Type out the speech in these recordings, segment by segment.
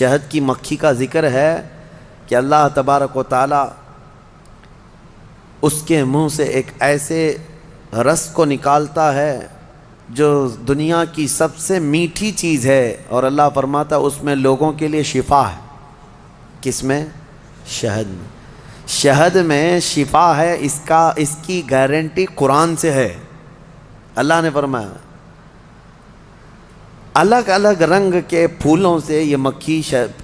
شہد کی مکھی کا ذکر ہے کہ اللہ تبارک و تعالی اس کے منہ سے ایک ایسے رس کو نکالتا ہے جو دنیا کی سب سے میٹھی چیز ہے، اور اللہ فرماتا ہے اس میں لوگوں کے لیے شفا ہے۔ کس میں؟ شہد میں۔ شہد میں شفا ہے، اس کی گارنٹی قرآن سے ہے۔ اللہ نے فرمایا الگ الگ رنگ کے پھولوں سے یہ مکھی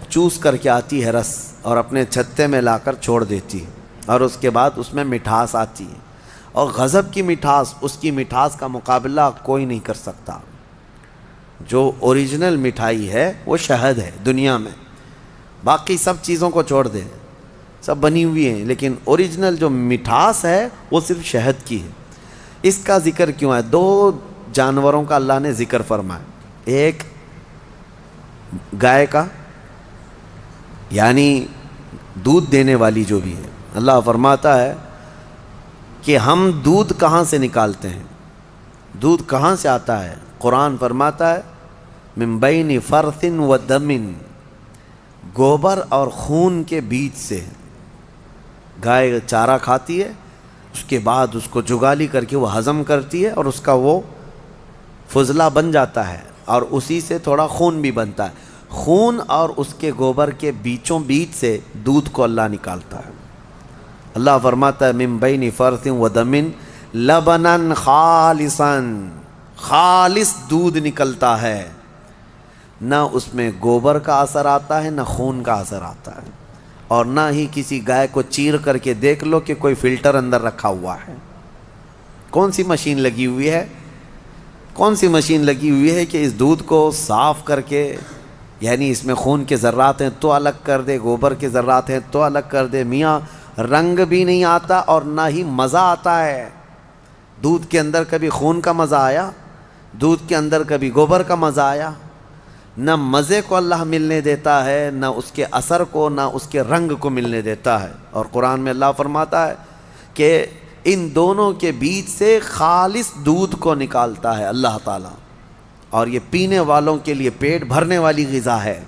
چوس کر کے آتی ہے رس، اور اپنے چھتے میں لا کر چھوڑ دیتی ہے، اور اس کے بعد اس میں مٹھاس آتی ہے، اور غضب کی مٹھاس، اس کی مٹھاس کا مقابلہ کوئی نہیں کر سکتا۔ جو اوریجنل مٹھائی ہے وہ شہد ہے دنیا میں، باقی سب چیزوں کو چھوڑ دیں، سب بنی ہوئی ہیں، لیکن اوریجنل جو مٹھاس ہے وہ صرف شہد کی ہے۔ اس کا ذکر کیوں ہے؟ دو جانوروں کا اللہ نے ذکر فرمایا، ایک گائے کا، یعنی دودھ دینے والی جو بھی ہے، اللہ فرماتا ہے کہ ہم دودھ کہاں سے نکالتے ہیں، دودھ کہاں سے آتا ہے؟ قرآن فرماتا ہے من بین فرث و دم، گوبر اور خون کے بیچ سے۔ گائے چارہ کھاتی ہے، اس کے بعد اس کو جگالی کر کے وہ ہضم کرتی ہے، اور اس کا وہ فضلہ بن جاتا ہے، اور اسی سے تھوڑا خون بھی بنتا ہے۔ خون اور اس کے گوبر کے بیچوں بیچ سے دودھ کو اللہ نکالتا ہے۔ اللہ فرماتا ہے من بین فرث و دم لبنا خالصا، خالص دودھ نکلتا ہے، نہ اس میں گوبر کا اثر آتا ہے، نہ خون کا اثر آتا ہے، اور نہ ہی کسی گائے کو چیر کر کے دیکھ لو کہ کوئی فلٹر اندر رکھا ہوا ہے۔ کون سی مشین لگی ہوئی ہے؟ کون سی مشین لگی ہوئی ہے کہ اس دودھ کو صاف کر کے، یعنی اس میں خون کے ذرات ہیں تو الگ کر دے، گوبر کے ذرات ہیں تو الگ کر دے؟ میاں رنگ بھی نہیں آتا اور نہ ہی مزہ آتا ہے۔ دودھ کے اندر کبھی خون کا مزہ آیا؟ دودھ کے اندر کبھی گوبر کا مزہ آیا؟ نہ مزے کو اللہ ملنے دیتا ہے، نہ اس کے اثر کو، نہ اس کے رنگ کو ملنے دیتا ہے۔ اور قرآن میں اللہ فرماتا ہے کہ ان دونوں کے بیچ سے خالص دودھ کو نکالتا ہے اللہ تعالیٰ، اور یہ پینے والوں کے لیے پیٹ بھرنے والی غذا ہے۔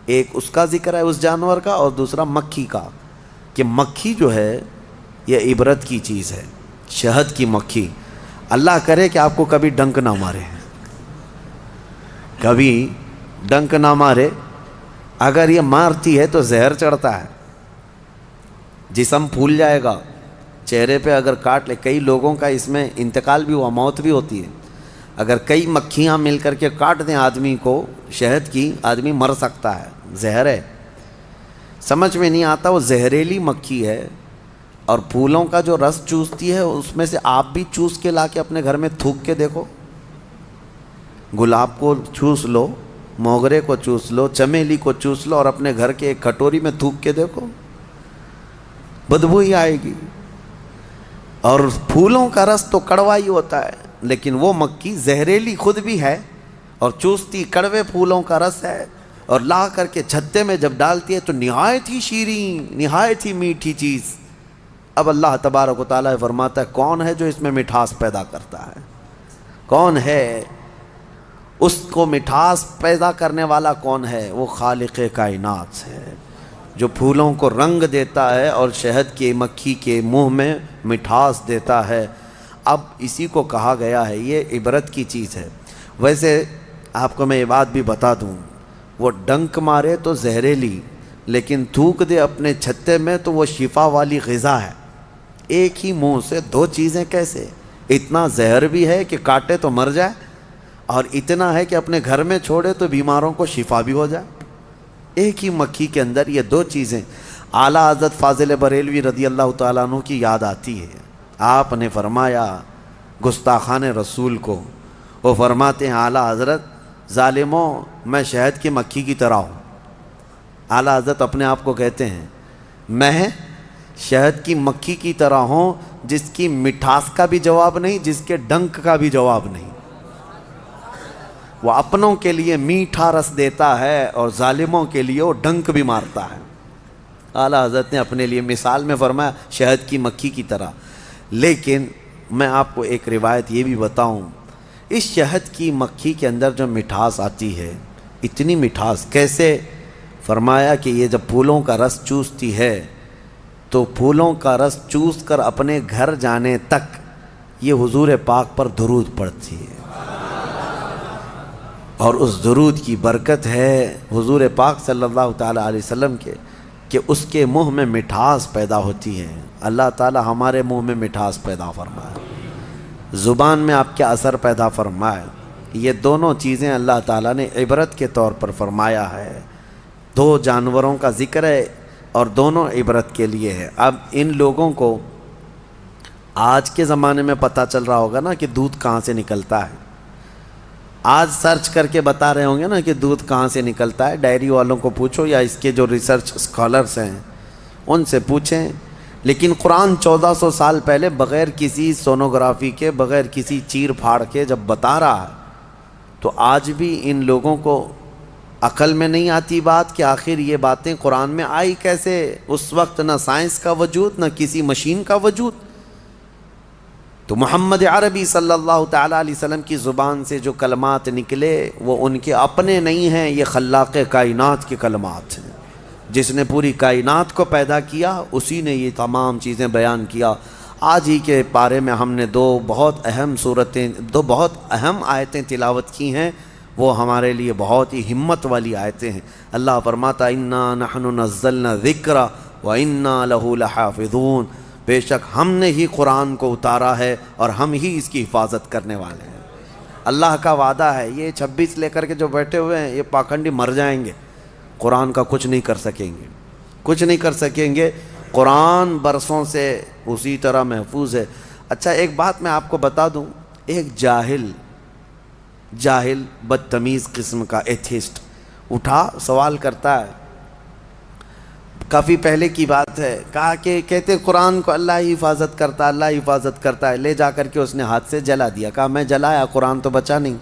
ایک اس کا ذکر ہے اس جانور کا، اور دوسرا مکھی کا، کہ مکھی جو ہے یہ عبرت کی چیز ہے، شہد کی مکھی۔ اللہ کرے کہ آپ کو کبھی ڈنک نہ مارے، کبھی ڈنک نہ مارے۔ اگر یہ مارتی ہے تو زہر چڑھتا ہے، جسم پھول جائے گا، چہرے پہ اگر کاٹ لے۔ کئی لوگوں کا اس میں انتقال بھی ہوا، موت بھی ہوتی ہے۔ اگر کئی مکھیاں مل کر کے کاٹ دیں آدمی کو شہد کی، آدمی مر سکتا ہے، زہر ہے۔ سمجھ میں نہیں آتا، وہ زہریلی مکھی ہے، اور پھولوں کا جو رس چوستی ہے اس میں سے آپ بھی چوس کے لا کے اپنے گھر میں تھوک کے دیکھو۔ گلاب کو چوس لو، موگرے کو چوس لو، چمیلی کو چوس لو، اور اپنے گھر کے ایک کٹوری میں تھوک کے دیکھو، بدبو ہی آئے گی۔ اور پھولوں کا رس تو کڑوا ہی ہوتا ہے، لیکن وہ مکھی زہریلی خود بھی ہے اور چوستی کڑوے پھولوں کا رس ہے، اور لا کر کے چھتے میں جب ڈالتی ہے تو نہایت ہی شیریں، نہایت ہی میٹھی چیز۔ اب اللہ تبارک و تعالیٰ فرماتا ہے کون ہے جو اس میں مٹھاس پیدا کرتا ہے؟ کون ہے؟ اس کو مٹھاس پیدا کرنے والا کون ہے؟ وہ خالق کائنات ہے، جو پھولوں کو رنگ دیتا ہے اور شہد کی مکھی کے منہ میں مٹھاس دیتا ہے۔ اب اسی کو کہا گیا ہے یہ عبرت کی چیز ہے۔ ویسے آپ کو میں یہ بات بھی بتا دوں، وہ ڈنک مارے تو زہریلی، لیکن تھوک دے اپنے چھتے میں تو وہ شفا والی غذا ہے۔ ایک ہی منہ سے دو چیزیں کیسے؟ اتنا زہر بھی ہے کہ کاٹے تو مر جائے، اور اتنا ہے کہ اپنے گھر میں چھوڑے تو بیماروں کو شفا بھی ہو جائے۔ ایک ہی مکھی کے اندر یہ دو چیزیں۔ اعلیٰ حضرت فاضل بریلوی رضی اللہ تعالیٰ عنہ کی یاد آتی ہے، آپ نے فرمایا گستاخان رسول کو، وہ فرماتے ہیں اعلیٰ حضرت ظالموں میں شہد کی مکھی کی طرح ہوں۔ اعلیٰ حضرت اپنے آپ کو کہتے ہیں میں شہد کی مکھی کی طرح ہوں، جس کی مٹھاس کا بھی جواب نہیں، جس کے ڈنک کا بھی جواب نہیں۔ وہ اپنوں کے لیے میٹھا رس دیتا ہے اور ظالموں کے لیے وہ ڈنک بھی مارتا ہے۔ اعلیٰ حضرت نے اپنے لیے مثال میں فرمایا شہد کی مکھی کی طرح۔ لیکن میں آپ کو ایک روایت یہ بھی بتاؤں، اس شہد کی مکھی کے اندر جو مٹھاس آتی ہے، اتنی مٹھاس کیسے فرمایا کہ یہ جب پھولوں کا رس چوستی ہے تو پھولوں کا رس چوس کر اپنے گھر جانے تک یہ حضور پاک پر درود پڑتی ہے، اور اس درود کی برکت ہے حضور پاک صلی اللہ تعالیٰ علیہ وسلم کے کہ اس کے منہ میں مٹھاس پیدا ہوتی ہے۔ اللہ تعالیٰ ہمارے منہ میں مٹھاس پیدا فرمائے، زبان میں آپ کے اثر پیدا فرمائے۔ یہ دونوں چیزیں اللہ تعالیٰ نے عبرت کے طور پر فرمایا ہے۔ دو جانوروں کا ذکر ہے اور دونوں عبرت کے لیے ہے۔ اب ان لوگوں کو آج کے زمانے میں پتہ چل رہا ہوگا نا کہ دودھ کہاں سے نکلتا ہے، آج سرچ کر کے بتا رہے ہوں گے نا کہ دودھ کہاں سے نکلتا ہے۔ ڈائری والوں کو پوچھو یا اس کے جو ریسرچ اسکالرس ہیں ان سے پوچھیں، لیکن قرآن 1400 سال پہلے بغیر کسی سونوگرافی کے، بغیر کسی چیر پھاڑ کے جب بتا رہا ہے تو آج بھی ان لوگوں کو عقل میں نہیں آتی بات کہ آخر یہ باتیں قرآن میں آئی کیسے۔ اس وقت نہ سائنس کا وجود، نہ کسی مشین کا وجود، تو محمد عربی صلی اللہ تعالیٰ علیہ وسلم کی زبان سے جو کلمات نکلے وہ ان کے اپنے نہیں ہیں، یہ خلاق کائنات کے کلمات ہیں۔ جس نے پوری کائنات کو پیدا کیا اسی نے یہ تمام چیزیں بیان کیا۔ آج ہی کے پارے میں ہم نے دو بہت اہم آیتیں تلاوت کی ہیں، وہ ہمارے لیے بہت ہی ہمت والی آیتیں ہیں۔ اللہ فرماتا انا نحن نزلنا الذکر وانا لہ لحافظون، بے شک ہم نے ہی قرآن کو اتارا ہے اور ہم ہی اس کی حفاظت کرنے والے ہیں۔ اللہ کا وعدہ ہے، یہ 26 لے کر کے جو بیٹھے ہوئے ہیں یہ پاکھنڈی مر جائیں گے، قرآن کا کچھ نہیں کر سکیں گے، کچھ نہیں کر سکیں گے۔ قرآن برسوں سے اسی طرح محفوظ ہے۔ اچھا ایک بات میں آپ کو بتا دوں، ایک جاہل بدتمیز قسم کا ایتھیسٹ اٹھا سوال کرتا ہے، کافی پہلے کی بات ہے، کہا کہ کہتے قرآن کو اللہ ہی حفاظت کرتا ہے، اللہ ہی حفاظت کرتا ہے۔ لے جا کر کے اس نے ہاتھ سے جلا دیا، کہا میں جلایا، قرآن تو بچا نہیں۔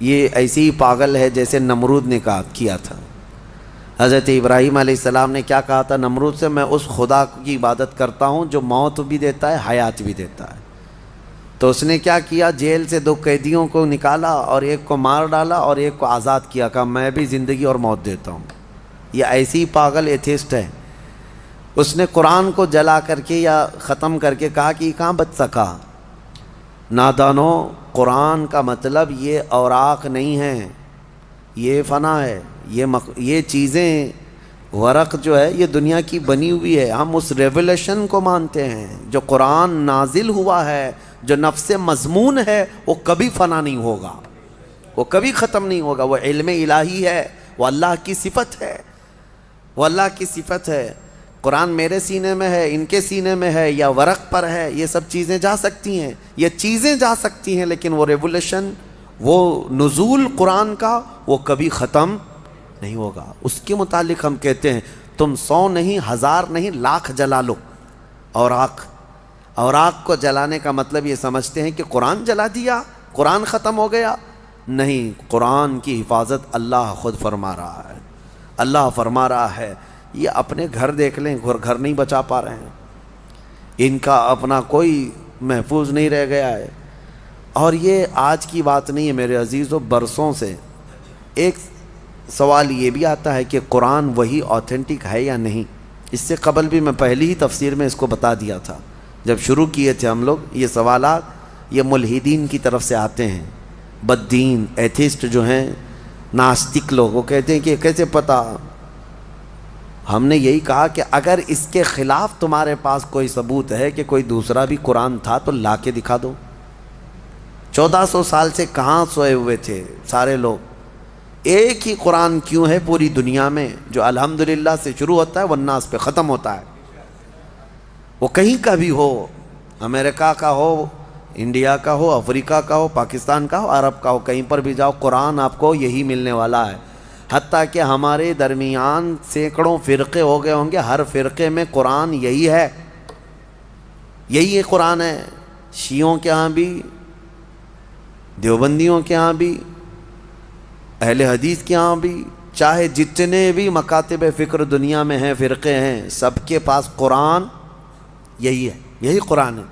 یہ ایسی ہی پاگل ہے جیسے نمرود نے کیا تھا۔ حضرت ابراہیم علیہ السلام نے کیا کہا تھا نمرود سے؟ میں اس خدا کی عبادت کرتا ہوں جو موت بھی دیتا ہے، حیات بھی دیتا ہے۔ تو اس نے کیا کیا؟ جیل سے 2 قیدیوں کو نکالا اور ایک کو مار ڈالا اور ایک کو آزاد کیا، کہا میں بھی زندگی اور موت دیتا ہوں۔ یہ ایسی پاگل ایتھیسٹ ہے۔ اس نے قرآن کو جلا کر کے یا ختم کر کے کہا کہ یہ کہاں بچ سکا۔ نادانو، قرآن کا مطلب یہ اوراق نہیں ہے، یہ فنا ہے، یہ چیزیں ورق جو ہے یہ دنیا کی بنی ہوئی ہے۔ ہم اس ریولیشن کو مانتے ہیں جو قرآن نازل ہوا ہے، جو نفس مضمون ہے، وہ کبھی فنا نہیں ہوگا، وہ کبھی ختم نہیں ہوگا۔ وہ علم الہی ہے، وہ اللہ کی صفت ہے، وہ اللہ کی صفت ہے۔ قرآن میرے سینے میں ہے، ان کے سینے میں ہے، یا ورق پر ہے، یہ سب چیزیں جا سکتی ہیں، یہ چیزیں جا سکتی ہیں، لیکن وہ ریولیشن، وہ نزول قرآن کا وہ کبھی ختم نہیں ہوگا۔ اس کے متعلق ہم کہتے ہیں تم 100 نہیں، 1000 نہیں، لاکھ جلا لو اوراق کو جلانے کا مطلب یہ سمجھتے ہیں کہ قرآن جلا دیا، قرآن ختم ہو گیا۔ نہیں، قرآن کی حفاظت اللہ خود فرما رہا ہے۔ اللہ فرما رہا ہے، یہ اپنے گھر دیکھ لیں، گھر نہیں بچا پا رہے ہیں، ان کا اپنا کوئی محفوظ نہیں رہ گیا ہے۔ اور یہ آج کی بات نہیں ہے میرے عزیزو، برسوں سے۔ ایک سوال یہ بھی آتا ہے کہ قرآن وہی آتھینٹک ہے یا نہیں۔ اس سے قبل بھی میں پہلی ہی تفسیر میں اس کو بتا دیا تھا، جب شروع کیے تھے ہم لوگ۔ یہ سوالات یہ ملحدین کی طرف سے آتے ہیں، بددین ایتھیسٹ جو ہیں، ناستک لوگ، وہ کہتے ہیں کہ کیسے پتہ۔ ہم نے یہی کہا کہ اگر اس کے خلاف تمہارے پاس کوئی ثبوت ہے کہ کوئی دوسرا بھی قرآن تھا تو لا کے دکھا دو۔ 1400 سال سے کہاں سوئے ہوئے تھے سارے لوگ؟ ایک ہی قرآن کیوں ہے پوری دنیا میں جو الحمدللہ سے شروع ہوتا ہے والناس پہ ختم ہوتا ہے؟ وہ کہیں کا بھی ہو، امریکہ کا ہو، انڈیا کا ہو، افریقہ کا ہو، پاکستان کا ہو، عرب کا ہو، کہیں پر بھی جاؤ قرآن آپ کو یہی ملنے والا ہے۔ حتیٰ کہ ہمارے درمیان سینکڑوں فرقے ہو گئے ہوں گے، ہر فرقے میں قرآن یہی ہے، یہی قرآن ہے۔ شیعوں کے ہاں بھی، دیوبندیوں کے ہاں بھی، اہل حدیث کے ہاں بھی، چاہے جتنے بھی مکاتب فکر دنیا میں ہیں، فرقے ہیں، سب کے پاس قرآن یہی ہے، یہی قرآن ہے۔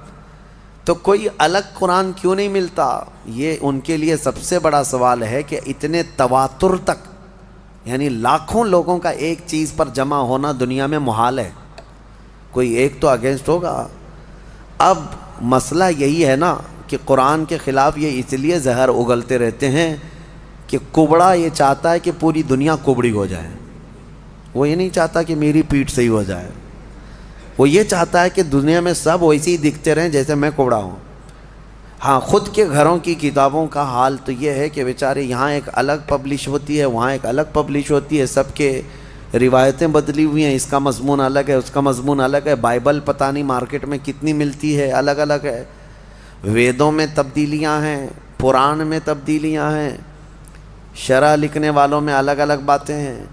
تو کوئی الگ قرآن کیوں نہیں ملتا؟ یہ ان کے لیے سب سے بڑا سوال ہے کہ اتنے تواتر تک یعنی لاکھوں لوگوں کا ایک چیز پر جمع ہونا دنیا میں محال ہے، کوئی ایک تو اگینسٹ ہوگا۔ اب مسئلہ یہی ہے نا کہ قرآن کے خلاف یہ اس لیے زہر اگلتے رہتے ہیں کہ کبڑا یہ چاہتا ہے کہ پوری دنیا کبڑی ہو جائے، وہ یہ نہیں چاہتا کہ میری پیٹھ صحیح ہو جائے، وہ یہ چاہتا ہے کہ دنیا میں سب ویسے ہی دکھتے رہیں جیسے میں کبڑا ہوں۔ ہاں، خود کے گھروں کی کتابوں کا حال تو یہ ہے کہ بیچارے یہاں ایک الگ پبلش ہوتی ہے، وہاں ایک الگ پبلش ہوتی ہے، سب کے روایتیں بدلی ہوئی ہیں، اس کا مضمون الگ ہے، اس کا مضمون الگ ہے، بائبل پتہ نہیں مارکیٹ میں کتنی ملتی ہے، الگ الگ ہے، ویدوں میں تبدیلیاں ہیں، پران میں تبدیلیاں ہیں، شرح لکھنے والوں میں الگ الگ باتیں ہیں۔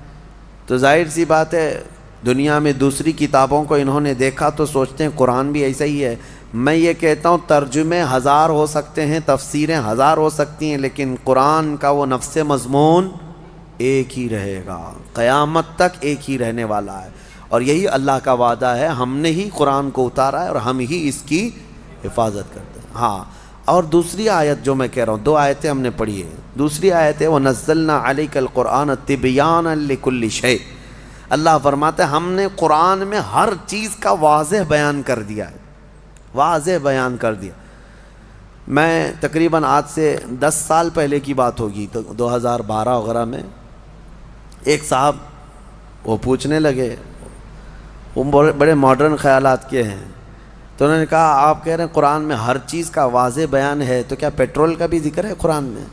تو ظاہر سی بات ہے دنیا میں دوسری کتابوں کو انہوں نے دیکھا تو سوچتے ہیں قرآن بھی ایسا ہی ہے۔ میں یہ کہتا ہوں ترجمے ہزار ہو سکتے ہیں، تفسیریں ہزار ہو سکتی ہیں، لیکن قرآن کا وہ نفس مضمون ایک ہی رہے گا، قیامت تک ایک ہی رہنے والا ہے، اور یہی اللہ کا وعدہ ہے، ہم نے ہی قرآن کو اتارا ہے اور ہم ہی اس کی حفاظت کرتے ہیں۔ ہاں، اور دوسری آیت جو میں کہہ رہا ہوں، دو آیتیں ہم نے پڑھی ہیں۔ دوسری آیت ہے وَنَزَّلْنَا عَلَيْكَ الْقُرْآنَ تِبْيَانًا لِكُلِّ شَيْءٍ۔ اللہ فرماتا ہے ہم نے قرآن میں ہر چیز کا واضح بیان کر دیا ہے، واضح بیان کر دیا۔ میں تقریباً آج سے 10 سال پہلے کی بات ہوگی، تو 2012 وغیرہ میں ایک صاحب وہ پوچھنے لگے، وہ بڑے ماڈرن خیالات کے ہیں، تو انہوں نے کہا آپ کہہ رہے ہیں قرآن میں ہر چیز کا واضح بیان ہے، تو کیا پیٹرول کا بھی ذکر ہے قرآن میں؟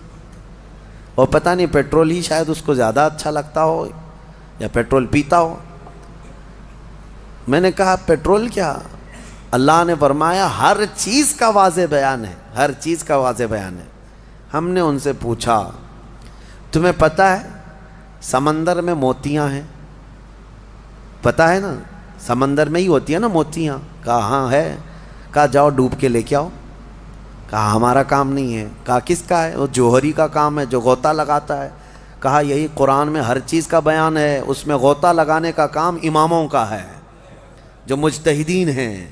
اور پتہ نہیں پیٹرول ہی شاید اس کو زیادہ اچھا لگتا ہو یا پیٹرول پیتا ہو۔ میں نے کہا پیٹرول کیا، اللہ نے فرمایا ہر چیز کا واضح بیان ہے، ہر چیز کا واضح بیان ہے۔ ہم نے ان سے پوچھا تمہیں پتہ ہے سمندر میں موتیاں ہیں؟ پتہ ہے نا، سمندر میں ہی ہوتی ہے نا موتیاں۔ کہا ہاں ہے۔ کہا جاؤ ڈوب کے لے کے آؤ۔ کہا ہمارا کام نہیں ہے۔ کہا کس کا ہے؟ وہ جوہری کا کام ہے جو غوطہ لگاتا ہے۔ کہا یہی قرآن میں ہر چیز کا بیان ہے، اس میں غوطہ لگانے کا کام اماموں کا ہے جو مجتہدین ہیں،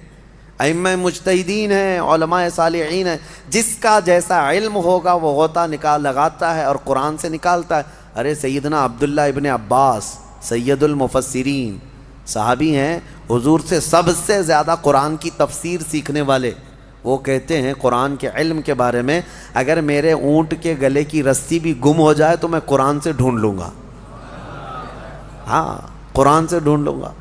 ائمہ مجتہدین ہیں، علماء صالحین ہیں، جس کا جیسا علم ہوگا وہ غوطہ لگاتا ہے اور قرآن سے نکالتا ہے۔ ارے سیدنا عبداللہ ابن عباس سید المفسرین صحابی ہیں، حضور سے سب سے زیادہ قرآن کی تفسیر سیکھنے والے، وہ کہتے ہیں قرآن کے علم کے بارے میں اگر میرے اونٹ کے گلے کی رسی بھی گم ہو جائے تو میں قرآن سے ڈھونڈ لوں گا، ہاں قرآن سے ڈھونڈ لوں گا۔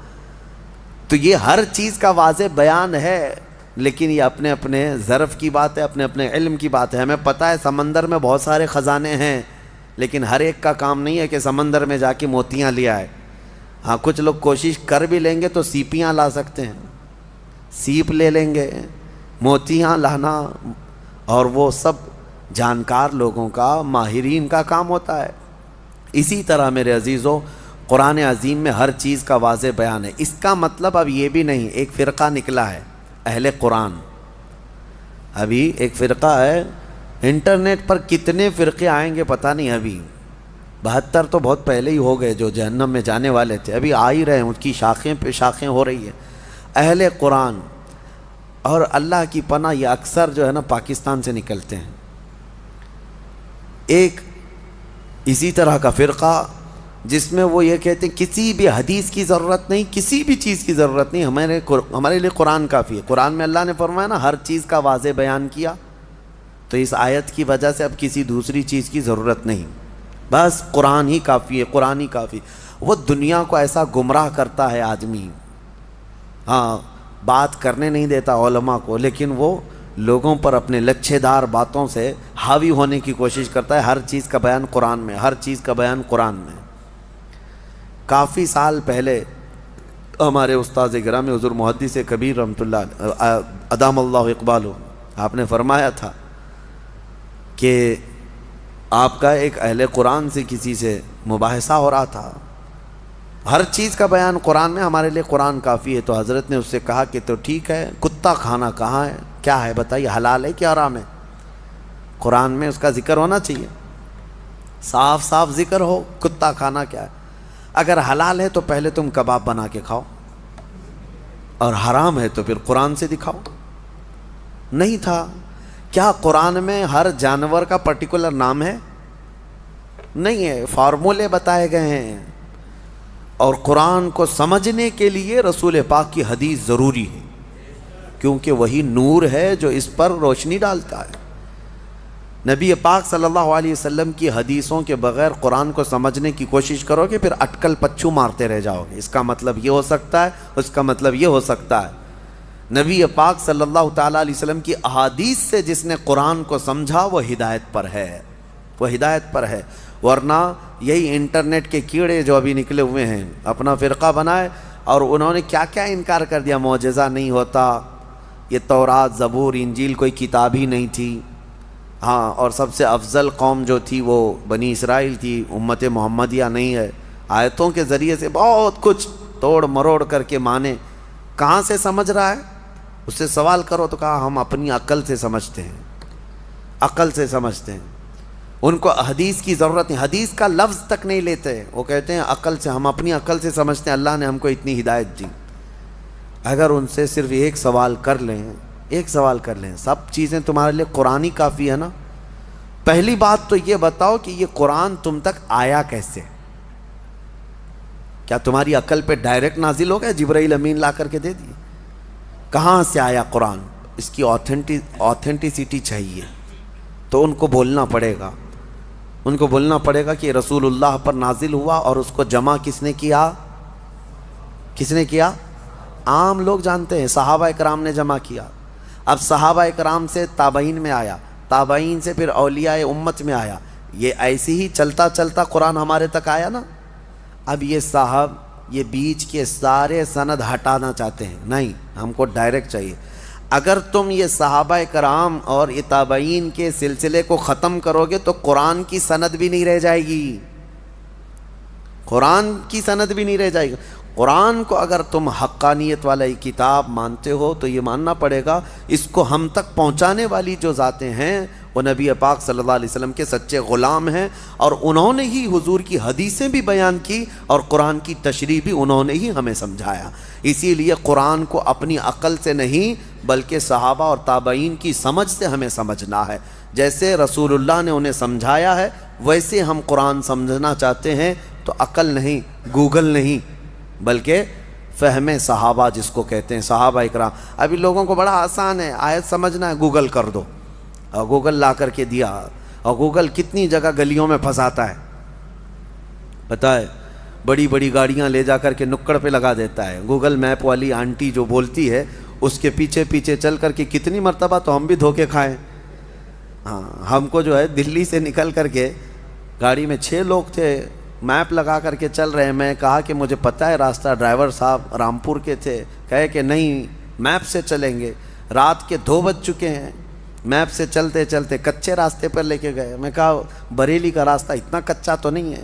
تو یہ ہر چیز کا واضح بیان ہے، لیکن یہ اپنے اپنے ظرف کی بات ہے، اپنے اپنے علم کی بات ہے۔ ہمیں پتہ ہے سمندر میں بہت سارے خزانے ہیں، لیکن ہر ایک کا کام نہیں ہے کہ سمندر میں جا کے موتیاں لے آئے۔ ہاں کچھ لوگ کوشش کر بھی لیں گے تو سیپیاں لا سکتے ہیں، سیپ لے لیں گے، موتیاں لانا اور وہ سب جانکار لوگوں کا، ماہرین کا کام ہوتا ہے۔ اسی طرح میرے عزیزو قرآن عظیم میں ہر چیز کا واضح بیان ہے۔ اس کا مطلب اب یہ بھی نہیں ایک فرقہ نکلا ہے اہل قرآن، ابھی ایک فرقہ ہے، انٹرنیٹ پر کتنے فرقے آئیں گے پتہ نہیں، ابھی 72 تو بہت پہلے ہی ہو گئے جو جہنم میں جانے والے تھے، ابھی آ ہی رہے ہیں، ان کی شاخیں پہ شاخیں ہو رہی ہیں۔ اہل قرآن اور اللہ کی پناہ یہ اکثر جو ہے نا پاکستان سے نکلتے ہیں۔ ایک اسی طرح کا فرقہ جس میں وہ یہ کہتے ہیں کسی بھی حدیث کی ضرورت نہیں، کسی بھی چیز کی ضرورت نہیں، ہمارے لیے قرآن کافی ہے۔ قرآن میں اللہ نے فرمایا نا ہر چیز کا واضح بیان کیا، تو اس آیت کی وجہ سے اب کسی دوسری چیز کی ضرورت نہیں، بس قرآن ہی کافی ہے، قرآن ہی کافی۔ وہ دنیا کو ایسا گمراہ کرتا ہے آدمی، ہاں بات کرنے نہیں دیتا علماء کو، لیکن وہ لوگوں پر اپنے لچھے دار باتوں سے حاوی ہونے کی کوشش کرتا ہے۔ ہر چیز کا بیان قرآن میں، ہر چیز کا بیان قرآن میں۔ کافی سال پہلے ہمارے استاد گرامی حضور محدث کبیر رحمۃ اللہ ادام اللہ اقبالہ، آپ نے فرمایا تھا کہ آپ کا ایک اہل قرآن سے کسی سے مباحثہ ہو رہا تھا، ہر چیز کا بیان قرآن میں، ہمارے لیے قرآن کافی ہے۔ تو حضرت نے اس سے کہا کہ تو ٹھیک ہے، کتا کھانا کہاں ہے، کیا ہے بتائیے، حلال ہے کہ حرام ہے؟ قرآن میں اس کا ذکر ہونا چاہیے، صاف صاف ذکر ہو، کتا کھانا کیا ہے۔ اگر حلال ہے تو پہلے تم کباب بنا کے کھاؤ، اور حرام ہے تو پھر قرآن سے دکھاؤ۔ نہیں تھا۔ کیا قرآن میں ہر جانور کا پرٹیکولر نام ہے؟ نہیں ہے، فارمولے بتائے گئے ہیں. اور قرآن کو سمجھنے کے لیے رسول پاک کی حدیث ضروری ہے، کیونکہ وہی نور ہے جو اس پر روشنی ڈالتا ہے. نبی پاک صلی اللہ علیہ وسلم کی حدیثوں کے بغیر قرآن کو سمجھنے کی کوشش کرو گے، پھر اٹکل پچھو مارتے رہ جاؤ گے. اس کا مطلب یہ ہو سکتا ہے، اس کا مطلب یہ ہو سکتا ہے. نبی پاک صلی اللہ تعالیٰ علیہ وسلم کی احادیث سے جس نے قرآن کو سمجھا وہ ہدایت پر ہے، وہ ہدایت پر ہے. ورنہ یہی انٹرنیٹ کے کیڑے جو ابھی نکلے ہوئے ہیں اپنا فرقہ بنائے، اور انہوں نے کیا کیا انکار کر دیا. معجزہ نہیں ہوتا، یہ تورات زبور انجیل کوئی کتاب ہی نہیں تھی. ہاں، اور سب سے افضل قوم جو تھی وہ بنی اسرائیل تھی، امت محمدیہ نہیں ہے. آیتوں کے ذریعے سے بہت کچھ توڑ مروڑ کر کے مانے. کہاں سے سمجھ رہا ہے؟ اس سے سوال کرو تو کہا ہم اپنی عقل سے سمجھتے ہیں، عقل سے سمجھتے ہیں. ان کو حدیث کی ضرورت نہیں، حدیث کا لفظ تک نہیں لیتے. وہ کہتے ہیں عقل سے، ہم اپنی عقل سے سمجھتے ہیں، اللہ نے ہم کو اتنی ہدایت دی. اگر ان سے صرف ایک سوال کر لیں، ایک سوال کر لیں، سب چیزیں تمہارے لیے قرآن کافی ہے نا. پہلی بات تو یہ بتاؤ کہ یہ قرآن تم تک آیا کیسے؟ کیا تمہاری عقل پہ ڈائریکٹ نازل ہو گیا؟ جبرائیل امین لا کر کے دے دیے؟ کہاں سے آیا قرآن؟ اس کی آتھینٹسٹی چاہیے. تو ان کو بولنا پڑے گا، ان کو بولنا پڑے گا کہ رسول اللہ پر نازل ہوا، اور اس کو جمع کس نے کیا؟ کس نے کیا؟ عام لوگ جانتے ہیں، صحابہ اکرام نے جمع کیا. اب صحابہ اکرام سے تابعین میں آیا، تابعین سے پھر اولیاء امت میں آیا. یہ ایسے ہی چلتا چلتا قرآن ہمارے تک آیا نا. اب یہ صاحب یہ بیچ کے سارے سند ہٹانا چاہتے ہیں، نہیں، ہم کو ڈائریکٹ چاہیے. اگر تم یہ صحابہ کرام اور یہ تابعین کے سلسلے کو ختم کرو گے تو قرآن کی سند بھی نہیں رہ جائے گی، قرآن کی سند بھی نہیں رہ جائے گی. قرآن کو اگر تم حقانیت والا کتاب مانتے ہو تو یہ ماننا پڑے گا اس کو ہم تک پہنچانے والی جو ذاتیں ہیں وہ نبی پاک صلی اللہ علیہ وسلم کے سچے غلام ہیں، اور انہوں نے ہی حضور کی حدیثیں بھی بیان کی اور قرآن کی تشریح بھی انہوں نے ہی ہمیں سمجھایا. اسی لیے قرآن کو اپنی عقل سے نہیں بلکہ صحابہ اور تابعین کی سمجھ سے ہمیں سمجھنا ہے. جیسے رسول اللہ نے انہیں سمجھایا ہے ویسے ہم قرآن سمجھنا چاہتے ہیں. تو عقل نہیں، گوگل نہیں، بلکہ فہم صحابہ جس کو کہتے ہیں، صحابہ اکرام. ابھی لوگوں کو بڑا آسان ہے، آیت سمجھنا ہے گوگل کر دو، اور گوگل لا کر کے دیا. اور گوگل کتنی جگہ گلیوں میں پھنساتا ہے پتہ ہے، بڑی بڑی گاڑیاں لے جا کر کے نکڑ پہ لگا دیتا ہے. گوگل میپ والی آنٹی جو بولتی ہے اس کے پیچھے پیچھے چل کر کے کتنی مرتبہ تو ہم بھی دھوکے کھائیں. ہاں، ہم کو جو ہے دلی سے نکل کر کے گاڑی میں 6 لوگ تھے، میپ لگا کر کے چل رہے ہیں. میں کہا کہ مجھے پتہ ہے راستہ، ڈرائیور صاحب رامپور کے تھے، کہے کہ نہیں میپ سے چلیں گے. رات کے 2 بج چکے ہیں، میپ سے چلتے چلتے کچے راستے پر لے کے گئے. میں کہا بریلی کا راستہ اتنا کچا تو نہیں ہے،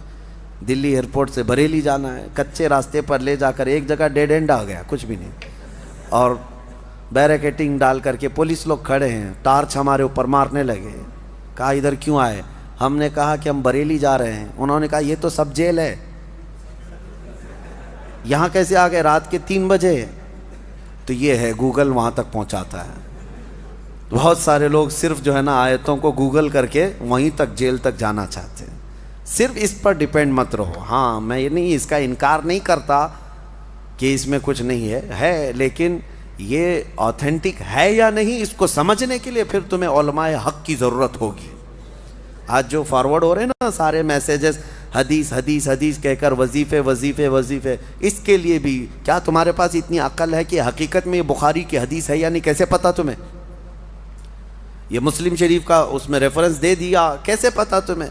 دلی ایئرپورٹ سے بریلی جانا ہے. کچے راستے پر لے جا کر ایک جگہ ڈیڈ اینڈ آ گیا، کچھ بھی نہیں. اور بیریکیٹنگ ڈال کر کے پولیس لوگ کھڑے ہیں، ٹارچ ہمارے اوپر مارنے لگے. کہا ادھر کیوں آئے؟ ہم نے کہا کہ ہم بریلی جا رہے ہیں. انہوں نے کہا یہ تو سب جیل ہے، یہاں کیسے آ گئے؟ رات کے 3 بجے. تو یہ ہے گوگل وہاں تک پہنچاتا ہے. بہت سارے لوگ صرف جو ہے نا آیتوں کو گوگل کر کے وہیں تک جیل تک جانا چاہتے ہیں. صرف اس پر ڈیپینڈ مت رہو. ہاں، میں یہ نہیں اس کا انکار نہیں کرتا کہ اس میں کچھ نہیں ہے لیکن یہ آتھینٹک ہے یا نہیں اس کو سمجھنے کے لیے پھر تمہیں علماء حق کی ضرورت ہوگی. آج جو فارورڈ ہو رہے ہیں نا سارے میسیجز، حدیث حدیث حدیث کہہ کر وظیفے وظیفے وظیفے، اس کے لیے بھی کیا تمہارے پاس اتنی عقل ہے کہ حقیقت میں یہ بخاری کی حدیث ہے یا نہیں؟ کیسے پتا تمہیں؟ یہ مسلم شریف کا اس میں ریفرنس دے دیا، کیسے پتا تمہیں؟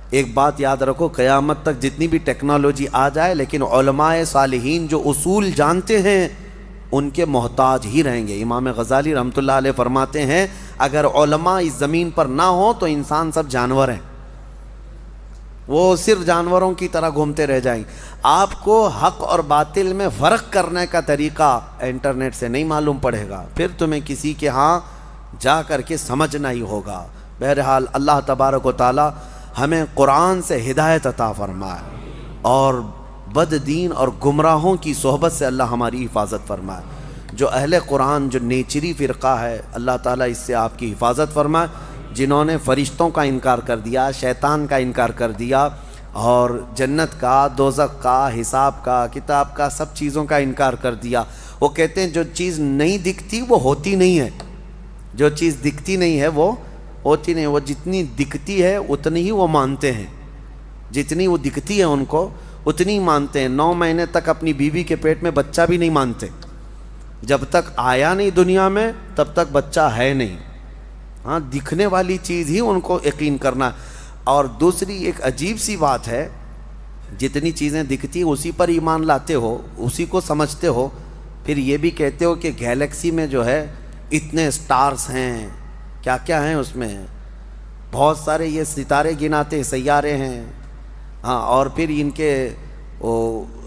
ایک بات یاد رکھو، قیامت تک جتنی بھی ٹیکنالوجی آ جائے لیکن علماء صالحین جو اصول جانتے ہیں ان کے محتاج ہی رہیں گے. امام غزالی رحمۃ اللہ علیہ فرماتے ہیں اگر علماء اس زمین پر نہ ہوں تو انسان سب جانور ہیں، وہ صرف جانوروں کی طرح گھومتے رہ جائیں گے. آپ کو حق اور باطل میں فرق کرنے کا طریقہ انٹرنیٹ سے نہیں معلوم پڑے گا، پھر تمہیں کسی کے ہاں جا کر کے سمجھنا ہی ہوگا. بہرحال اللہ تبارک و تعالی ہمیں قرآن سے ہدایت عطا فرمائے اور بد دین اور گمراہوں کی صحبت سے اللہ ہماری حفاظت فرمائے. جو اہل قرآن جو نیچری فرقہ ہے اللہ تعالیٰ اس سے آپ کی حفاظت فرمائے. جنہوں نے فرشتوں کا انکار کر دیا، شیطان کا انکار کر دیا، اور جنت کا، دوزخ کا، حساب کا، کتاب کا، سب چیزوں کا انکار کر دیا۔ وہ کہتے ہیں جو چیز نہیں دکھتی وہ ہوتی نہیں ہے، جو چیز دکھتی نہیں ہے وہ ہوتی نہیں، وہ جتنی دکھتی ہے اتنی ہی وہ مانتے ہیں، جتنی وہ دکھتی ہے ان کو اتنی ہی مانتے ہیں۔ 9 مہینے تک اپنی بیوی کے پیٹ میں بچہ بھی نہیں مانتے، جب تک آیا نہیں دنیا میں تب تک بچہ ہے نہیں۔ ہاں، دکھنے والی چیز ہی ان کو یقین کرنا۔ اور دوسری ایک عجیب سی بات ہے، جتنی چیزیں دکھتی اسی پر ایمان لاتے ہو، اسی کو سمجھتے ہو، پھر یہ بھی کہتے ہو کہ گیلیکسی میں جو ہے اتنے سٹارز ہیں، کیا کیا ہیں اس میں، بہت سارے یہ ستارے گناتے سیارے ہیں۔ ہاں، اور پھر ان کے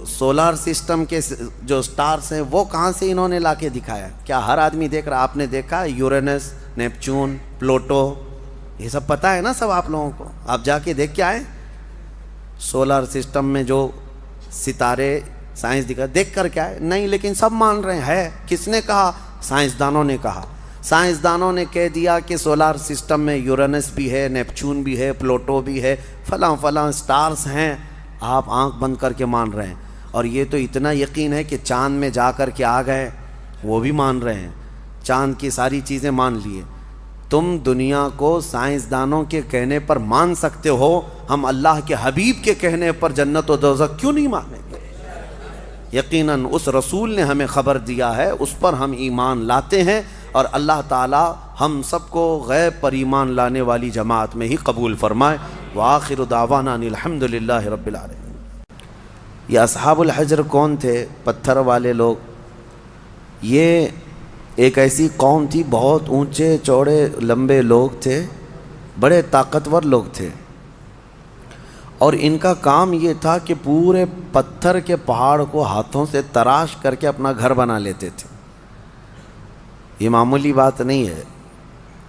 سولار سسٹم کے جو سٹارز ہیں وہ کہاں سے انہوں نے لا کے دکھایا؟ کیا ہر آدمی دیکھ رہا؟ آپ نے دیکھا یورینس، نیپچون، پلوٹو، یہ سب پتہ ہے نا سب آپ لوگوں کو؟ آپ جا کے دیکھ کے آئے سولار سسٹم میں جو ستارے سائنس دکھا، دیکھ کر کیا ہے؟ نہیں، لیکن سب مان رہے ہیں ہے۔ کس نے کہا؟ سائنسدانوں نے کہا۔ سائنسدانوں نے کہہ دیا کہ سولار سسٹم میں یورینس بھی ہے، نیپچون بھی ہے، پلوٹو بھی ہے، فلاں فلاں سٹارز ہیں، آپ آنکھ بند کر کے مان رہے ہیں۔ اور یہ تو اتنا یقین ہے کہ چاند میں جا کر کے آ گئے، وہ بھی مان رہے ہیں، چاند کی ساری چیزیں مان لیے۔ تم دنیا کو سائنسدانوں کے کہنے پر مان سکتے ہو، ہم اللہ کے حبیب کے کہنے پر جنت و دوزخ کیوں نہیں مانیں گے؟ یقیناً اس رسول نے ہمیں خبر دیا ہے، اس پر ہم ایمان لاتے ہیں، اور اللہ تعالی ہم سب کو غیب پر ایمان لانے والی جماعت میں ہی قبول فرمائے۔ وآخر دعوانا ان الحمد للہ رب العالمین۔ یہ اصحاب الحجر کون تھے؟ پتھر والے لوگ۔ یہ ایک ایسی قوم تھی، بہت اونچے چوڑے لمبے لوگ تھے، بڑے طاقتور لوگ تھے، اور ان کا کام یہ تھا کہ پورے پتھر کے پہاڑ کو ہاتھوں سے تراش کر کے اپنا گھر بنا لیتے تھے۔ یہ معمولی بات نہیں ہے،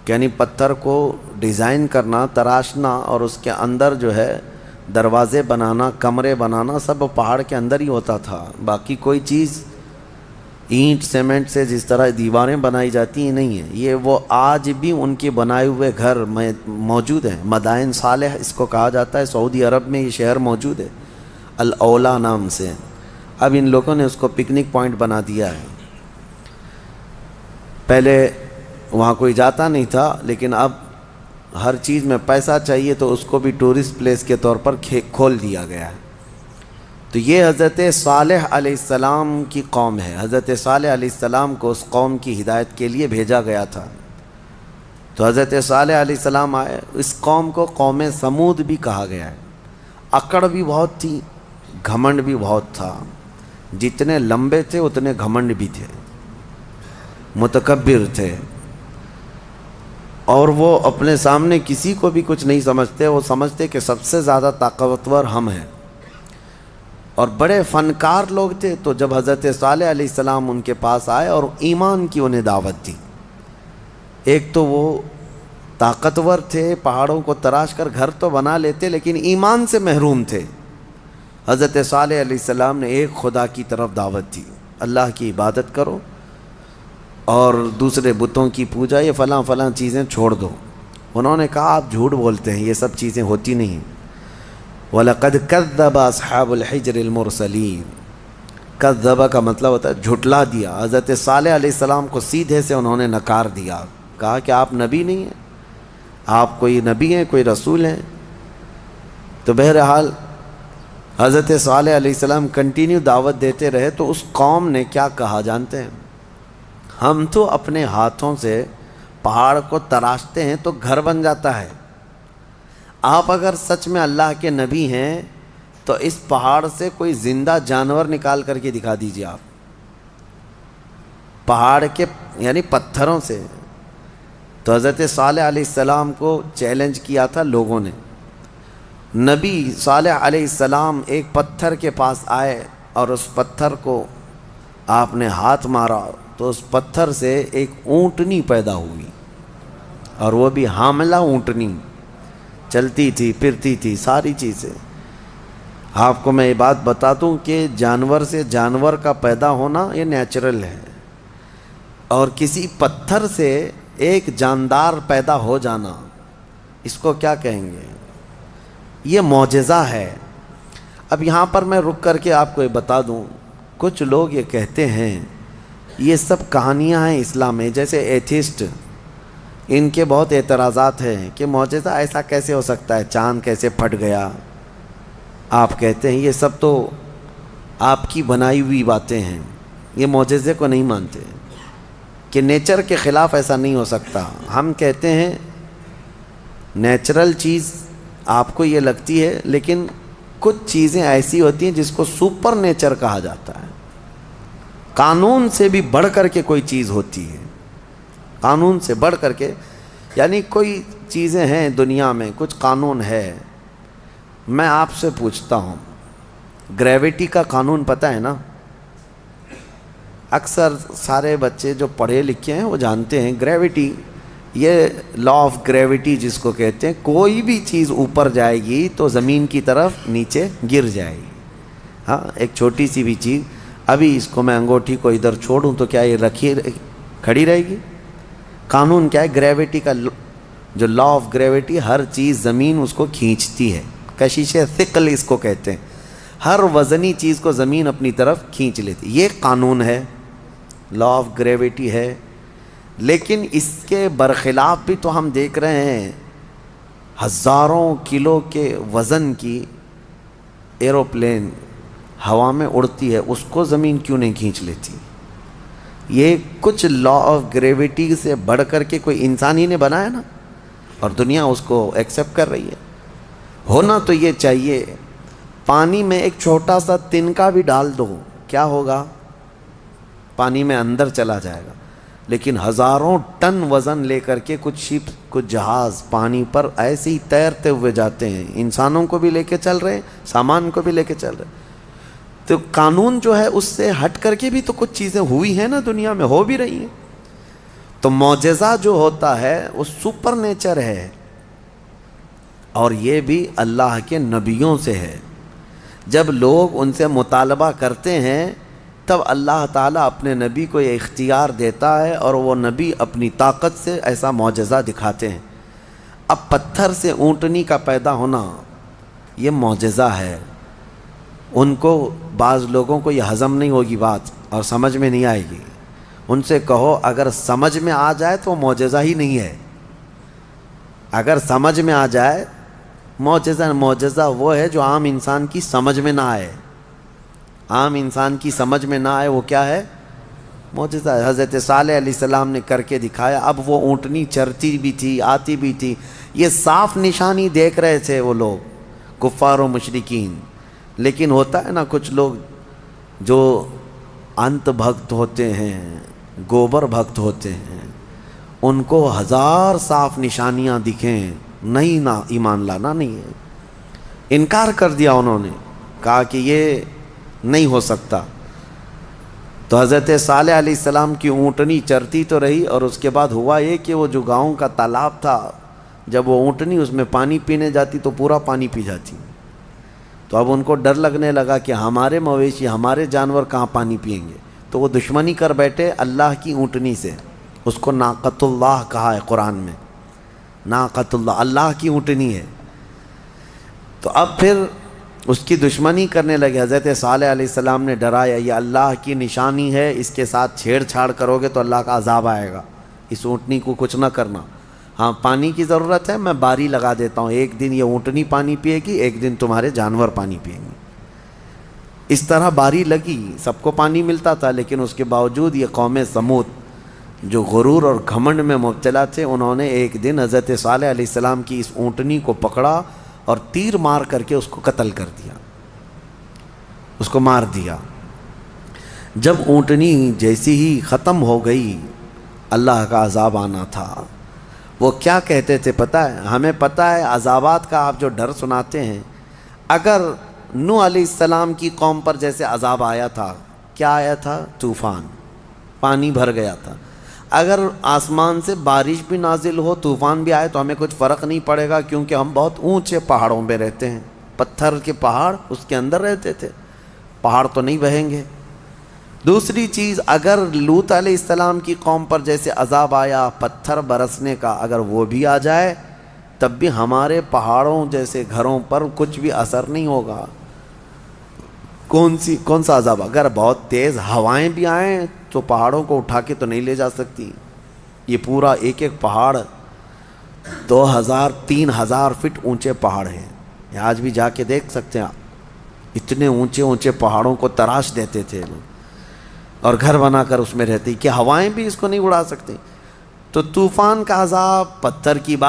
یعنی پتھر کو ڈیزائن کرنا، تراشنا، اور اس کے اندر جو ہے دروازے بنانا، کمرے بنانا، سب پہاڑ کے اندر ہی ہوتا تھا۔ باقی کوئی چیز اینٹ سیمنٹ سے جس طرح دیواریں بنائی جاتی ہیں نہیں ہیں، یہ وہ آج بھی ان کے بنائے ہوئے گھر میں موجود ہیں۔ مدائن صالح اس کو کہا جاتا ہے، سعودی عرب میں یہ شہر موجود ہے، الاولا نام سے۔ اب ان لوگوں نے اس کو پکنک پوائنٹ بنا دیا ہے۔ پہلے وہاں کوئی جاتا نہیں تھا، لیکن اب ہر چیز میں پیسہ چاہیے تو اس کو بھی ٹورسٹ پلیس کے طور پر کھول دیا گیا ہے۔ تو یہ حضرت صالح علیہ السلام کی قوم ہے۔ حضرت صالح علیہ السلام کو اس قوم کی ہدایت کے لیے بھیجا گیا تھا۔ تو حضرت صالح علیہ السلام آئے۔ اس قوم کو قوم سمود بھی کہا گیا ہے۔ اکڑ بھی بہت تھی، گھمنڈ بھی بہت تھا، جتنے لمبے تھے اتنے گھمنڈ بھی تھے، متکبر تھے، اور وہ اپنے سامنے کسی کو بھی کچھ نہیں سمجھتے، وہ سمجھتے کہ سب سے زیادہ طاقتور ہم ہیں، اور بڑے فنکار لوگ تھے۔ تو جب حضرت صالح علیہ السلام ان کے پاس آئے اور ایمان کی انہیں دعوت دی، ایک تو وہ طاقتور تھے، پہاڑوں کو تراش کر گھر تو بنا لیتے، لیکن ایمان سے محروم تھے۔ حضرت صالح علیہ السلام نے ایک خدا کی طرف دعوت دی، اللہ کی عبادت کرو اور دوسرے بتوں کی پوجا، یہ فلاں فلاں چیزیں چھوڑ دو۔ انہوں نے کہا آپ جھوٹ بولتے ہیں، یہ سب چیزیں ہوتی نہیں ہیں۔ وَلَقَدْ كَذَّبَ أَصْحَابُ الْحِجْرِ الْمُرْسَلِينَ۔ کذب کا مطلب ہوتا ہے جھٹلا دیا۔ حضرت صالح علیہ السلام کو سیدھے سے انہوں نے نکار دیا، کہا کہ آپ نبی نہیں ہیں، آپ کوئی نبی ہیں، کوئی رسول ہیں۔ تو بہرحال حضرت صالح علیہ السلام کنٹینیو دعوت دیتے رہے، تو اس قوم نے کیا کہا جانتے ہیں؟ ہم تو اپنے ہاتھوں سے پہاڑ کو تراشتے ہیں تو گھر بن جاتا ہے، آپ اگر سچ میں اللہ کے نبی ہیں تو اس پہاڑ سے کوئی زندہ جانور نکال کر کے دکھا دیجیے آپ، پہاڑ کے یعنی پتھروں سے۔ تو حضرت صالح علیہ السلام کو چیلنج کیا تھا لوگوں نے۔ نبی صالح علیہ السلام ایک پتھر کے پاس آئے اور اس پتھر کو آپ نے ہاتھ مارا تو اس پتھر سے ایک اونٹنی پیدا ہوئی، اور وہ بھی حاملہ اونٹنی، چلتی تھی، پھرتی تھی، ساری چیزیں۔ آپ کو میں یہ بات بتا دوں کہ جانور سے جانور کا پیدا ہونا یہ نیچرل ہے، اور کسی پتھر سے ایک جاندار پیدا ہو جانا، اس کو کیا کہیں گے؟ یہ معجزہ ہے۔ اب یہاں پر میں رک کر کے آپ کو یہ بتا دوں، کچھ لوگ یہ کہتے ہیں یہ سب کہانیاں ہیں اسلام میں، جیسے ایتھسٹ، ان کے بہت اعتراضات ہیں کہ معجزہ ایسا کیسے ہو سکتا ہے، چاند کیسے پھٹ گیا. آپ کہتے ہیں یہ سب تو آپ کی بنائی ہوئی باتیں ہیں، یہ معجزے کو نہیں مانتے کہ نیچر کے خلاف ایسا نہیں ہو سکتا. ہم کہتے ہیں نیچرل چیز آپ کو یہ لگتی ہے، لیکن کچھ چیزیں ایسی ہوتی ہیں جس کو سپر نیچر کہا جاتا ہے. قانون سے بھی بڑھ کر کے کوئی چیز ہوتی ہے، قانون سے بڑھ کر کے، یعنی کوئی چیزیں ہیں دنیا میں، کچھ قانون ہے. میں آپ سے پوچھتا ہوں، گریویٹی کا قانون پتہ ہے نا؟ اکثر سارے بچے جو پڑھے لکھے ہیں وہ جانتے ہیں گریویٹی، یہ لا آف گریویٹی جس کو کہتے ہیں، کوئی بھی چیز اوپر جائے گی تو زمین کی طرف نیچے گر جائے گی. ہاں، ایک چھوٹی سی بھی چیز، ابھی اس کو میں انگوٹھی کو ادھر چھوڑوں تو کیا یہ کھڑی رہے گی؟ قانون کیا ہے گریویٹی کا؟ جو لا آف گریویٹی، ہر چیز زمین اس کو کھینچتی ہے، کشش ثقل اس کو کہتے ہیں، ہر وزنی چیز کو زمین اپنی طرف کھینچ لیتی. یہ قانون ہے، لا آف گریویٹی ہے. لیکن اس کے برخلاف بھی تو ہم دیکھ رہے ہیں ہزاروں کلو کے وزن کی ایروپلین ہوا میں اڑتی ہے، اس کو زمین کیوں نہیں کھینچ لیتی؟ یہ کچھ لا آف گریویٹی سے بڑھ کر کے کوئی انسان ہی نے بنایا نا، اور دنیا اس کو ایکسیپٹ کر رہی ہے. ہونا تو یہ چاہیے، پانی میں ایک چھوٹا سا تنکا بھی ڈال دو، کیا ہوگا؟ پانی میں اندر چلا جائے گا. لیکن ہزاروں ٹن وزن لے کر کے کچھ شپ، کچھ جہاز پانی پر ایسے ہی تیرتے ہوئے جاتے ہیں، انسانوں کو بھی لے کے چل رہے ہیں، سامان کو بھی لے کے چل رہے ہیں. تو قانون جو ہے اس سے ہٹ کر کے بھی تو کچھ چیزیں ہوئی ہیں نا، دنیا میں ہو بھی رہی ہیں. تو معجزہ جو ہوتا ہے وہ سپر نیچر ہے، اور یہ بھی اللہ کے نبیوں سے ہے. جب لوگ ان سے مطالبہ کرتے ہیں تب اللہ تعالیٰ اپنے نبی کو یہ اختیار دیتا ہے، اور وہ نبی اپنی طاقت سے ایسا معجزہ دکھاتے ہیں. اب پتھر سے اونٹنی کا پیدا ہونا یہ معجزہ ہے. ان کو، بعض لوگوں کو یہ ہضم نہیں ہوگی بات اور سمجھ میں نہیں آئے گی. ان سے کہو اگر سمجھ میں آ جائے تو معجزہ ہی نہیں ہے. اگر سمجھ میں آ جائے معجزہ وہ ہے جو عام انسان کی سمجھ میں نہ آئے. عام انسان کی سمجھ میں نہ آئے وہ کیا ہے؟ معجزہ. حضرت صالح علیہ السلام نے کر کے دکھایا. اب وہ اونٹنی چرتی بھی تھی، آتی بھی تھی، یہ صاف نشانی دیکھ رہے تھے وہ لوگ، کفار و مشرکین. لیکن ہوتا ہے نا کچھ لوگ جو انت بھکت ہوتے ہیں، گوبر بھکت ہوتے ہیں، ان کو ہزار صاف نشانیاں دکھیں، نہیں، نہ ایمان لانا نہیں ہے. انکار کر دیا انہوں نے، کہا کہ یہ نہیں ہو سکتا. تو حضرت صالح علیہ السلام کی اونٹنی چرتی تو رہی، اور اس کے بعد ہوا یہ کہ وہ جو گاؤں کا تالاب تھا، جب وہ اونٹنی اس میں پانی پینے جاتی تو پورا پانی پی جاتی. تو اب ان کو ڈر لگنے لگا کہ ہمارے مویشی، ہمارے جانور کہاں پانی پئیں گے. تو وہ دشمنی کر بیٹھے اللہ کی اونٹنی سے. اس کو ناقۃ اللہ کہا ہے قرآن میں، ناقۃ اللہ، اللہ کی اونٹنی ہے. تو اب پھر اس کی دشمنی کرنے لگے. حضرت صالح علیہ السلام نے ڈرایا، یہ اللہ کی نشانی ہے، اس کے ساتھ چھیڑ چھاڑ کرو گے تو اللہ کا عذاب آئے گا، اس اونٹنی کو کچھ نہ کرنا. ہاں پانی کی ضرورت ہے، میں باری لگا دیتا ہوں، ایک دن یہ اونٹنی پانی پیے گی، ایک دن تمہارے جانور پانی پئیں گے. اس طرح باری لگی، سب کو پانی ملتا تھا. لیکن اس کے باوجود یہ قوم سمود جو غرور اور گھمنڈ میں مبتلا تھے، انہوں نے ایک دن حضرت صالح علیہ السلام کی اس اونٹنی کو پکڑا اور تیر مار کر کے اس کو قتل کر دیا، اس کو مار دیا. جب اونٹنی جیسی ہی ختم ہو گئی، اللہ کا عذاب آنا تھا. وہ کیا کہتے تھے پتہ ہے؟ ہمیں پتہ ہے عذابات کا آپ جو ڈر سناتے ہیں، اگر نوح علیہ السلام کی قوم پر جیسے عذاب آیا تھا، کیا آیا تھا؟ طوفان، پانی بھر گیا تھا. اگر آسمان سے بارش بھی نازل ہو، طوفان بھی آئے تو ہمیں کچھ فرق نہیں پڑے گا، کیونکہ ہم بہت اونچے پہاڑوں پہ رہتے ہیں. پتھر کے پہاڑ اس کے اندر رہتے تھے، پہاڑ تو نہیں بہیں گے. دوسری چیز، اگر لوط علیہ السلام کی قوم پر جیسے عذاب آیا پتھر برسنے کا، اگر وہ بھی آ جائے تب بھی ہمارے پہاڑوں جیسے گھروں پر کچھ بھی اثر نہیں ہوگا. کون سا عذاب؟ اگر بہت تیز ہوائیں بھی آئیں تو پہاڑوں کو اٹھا کے تو نہیں لے جا سکتی. یہ پورا ایک ایک پہاڑ 2000 3000 فٹ اونچے پہاڑ ہیں. آج بھی جا کے دیکھ سکتے ہیں آپ. اتنے اونچے اونچے پہاڑوں کو تراش دیتے تھے لوگ اور گھر بنا کر اس میں رہتے کہ ہوائیں بھی اس کو نہیں اڑا سکتے. تو طوفان کا عذاب، پتھر کی بات